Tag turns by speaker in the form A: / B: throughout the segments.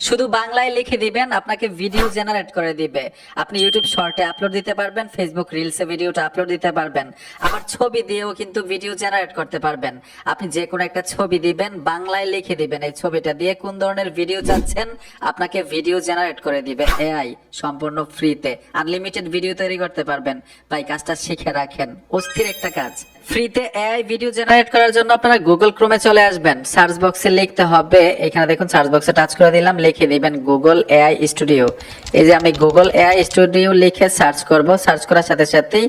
A: শুধু বাংলায় লিখে দিবেন, আপনাকে ভিডিও জেনারেট করে দিবে। আপনি ইউটিউব শর্টে আপলোড দিতে পারবেন, ফেসবুক রিলসে ভিডিওটা আপলোড দিতে পারবেন, আবার ছবি দিয়েও কিন্তু ভিডিও জেনারেট করতে পারবেন। আপনি যে কোনো একটা ছবি দিবেন, বাংলায় লিখে দিবেন এই ছবিটা দিয়ে কোন ধরনের ভিডিও চাচ্ছেন, আপনাকে ভিডিও জেনারেট করে দিবে এআই, সম্পূর্ণ ফ্রিতে। আনলিমিটেড ভিডিও তৈরি করতে পারবেন। ভাই কাজটা শিখে রাখেন, অস্থির একটা কাজ। ফ্রিতে এআই ভিডিও জেনারেট করার জন্য আপনারা গুগল ক্রোমে চলে আসবেন, সার্চ বক্সে লিখতে হবে, এখানে দেখুন সার্চ বক্সে টাচ করে দিলাম, লিখে দিবেন গুগল এআই স্টুডিও। এই যে আমি গুগল এআই স্টুডিও লিখে সার্চ করব, সার্চ করার সাথে সাথেই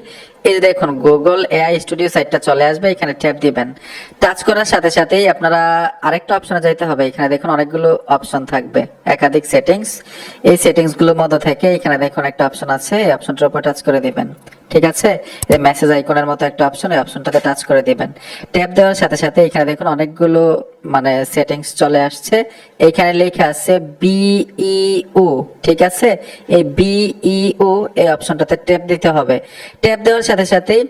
A: এই যে দেখুন গুগল এআই স্টুডিও সাইটটা চলে আসবে, এখানে ট্যাপ দিবেন। টাচ করার সাথে সাথেই আপনারা আরেকটা অপশনে যাইতে হবে, এখানে দেখুন অনেকগুলো অপশন থাকবে, একাধিক সেটিংস। এই সেটিংস গুলোর মধ্যে থেকে এখানে দেখুন একটা অপশন আছে, এই অপশনটার উপর টাচ করে দিবেন। ঠিক আছে, এই মেসেজ আইকনের মতো একটা অপশন, এই অপশনটাতে টাচ করে দিবেন। ট্যাপ দেওয়ার সাথে সাথে এখানে দেখুন অনেকগুলো মানে সেটিংস চলে আসছে, এখানে লেখা আছে বিইও। ঠিক আছে, এই বিইও এই অপশনটাতে ট্যাপ দিতে হবে। ট্যাপ দেওয়ার সাথে সাথেই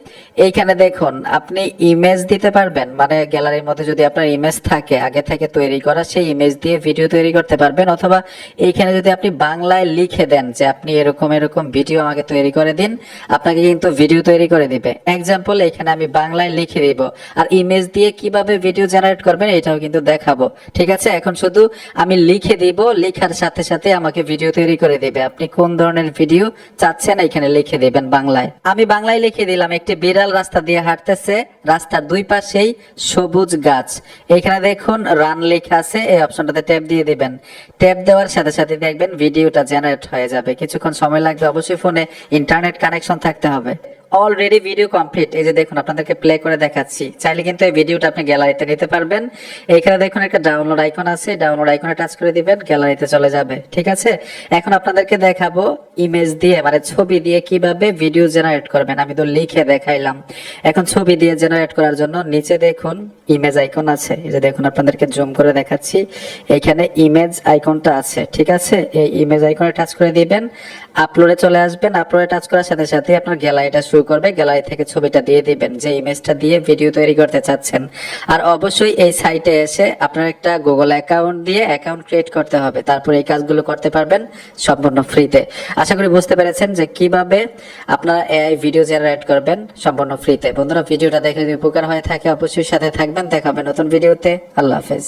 A: এইখানে দেখুন আপনি ইমেজ দিতে পারবেন, মানে গ্যালারির মধ্যে যদি আপনার ইমেজ থাকে আগে থেকে তৈরি করা, সেই ইমেজ দিয়ে ভিডিও তৈরি করতে পারবেন। অথবা এইখানে যদি আপনি বাংলায় লিখে দেন যে আপনি এরকম এরকম ভিডিও আমাকে তৈরি করে দিন, আপনাকে কিন্তু ভিডিও তৈরি করে দিবে। এক্সাম্পল এখানে আমি বাংলায় লিখে দিব, আর ইমেজ দিয়ে কিভাবে ভিডিও জেনারেট করবেন এটাও কিন্তু দেখাবো। ঠিক আছে, এখন শুধু আমি লিখে দিব, লেখার সাথে সাথে আমাকে ভিডিও তৈরি করে দিবে। আপনি কোন ধরনের ভিডিও চাচ্ছেন এখানে লিখে দিবেন বাংলায়। আমি বাংলায় লিখে দিলাম, একটি বিড়াল রাস্তা দিয়ে হাঁটতেছে, রাস্তার দুই পাশেই সবুজ গাছ। এখানে দেখুন রান লেখা আছে, এই অপশনটাতে ট্যাপ দিয়ে দিবেন। ট্যাপ দেওয়ার সাথে সাথে দেখবেন ভিডিওটা জেনারেট হয়ে যাবে। কিছুক্ষণ সময় লাগবে, অবশ্যই ফোনে ইন্টারনেট কানেকশন থাকতে হবে। অলরেডি ভিডিও কমপ্লিট, এই যে দেখুন আপনাদেরকে প্লে করে দেখাচ্ছি। চাইলে কিন্তু এই ভিডিওটা আপনি গ্যালারিতে নিতে পারবেন। এখানে দেখুন একটা ডাউনলোড আইকন আছে, ডাউনলোড আইকনে টাচ করে দিবেন, গ্যালারিতে চলে যাবে। ঠিক আছে, এখন আপনাদেরকে দেখাবো ইমেজ দিয়ে মানে ছবি দিয়ে কিভাবে ভিডিও জেনারেট করবেন। আমি তো লিখে দেখাইলাম, এখন ছবি দিয়ে জেনারেট করার জন্য নিচে দেখুন ইমেজ আইকন আছে, এই যে দেখুন আপনাদেরকে জুম করে দেখাচ্ছি, এখানে ইমেজ আইকনটা আছে। ঠিক আছে, এই ইমেজ আইকনে টাচ করে দিবেন, আপলোডে চলে আসবেন। আপলোডে টাচ করার সাথে সাথে আপনার গ্যালারিটা শুরু করবে, গ্যালারি থেকে ছবিটা দিয়ে দিবেন যে ইমেজটা দিয়ে ভিডিও তৈরি করতে চাচ্ছেন। আর অবশ্যই এই সাইটে এসে আপনার একটা গুগল অ্যাকাউন্ট দিয়ে অ্যাকাউন্ট ক্রিয়েট করতে হবে, তারপর এই কাজগুলো করতে পারবেন সম্পূর্ণ ফ্রিতে। আশা করি বুঝতে পেরেছেন যে কিভাবে আপনারা এআই ভিডিও জেনারেট করবেন সম্পূর্ণ ফ্রিতে। বন্ধুরা ভিডিওটা দেখে যদি উপকার হয়ে থাকে অবশ্যই সাথে থাকবেন, দেখা হবে নতুন ভিডিওতে। আল্লাহ হাফেজ।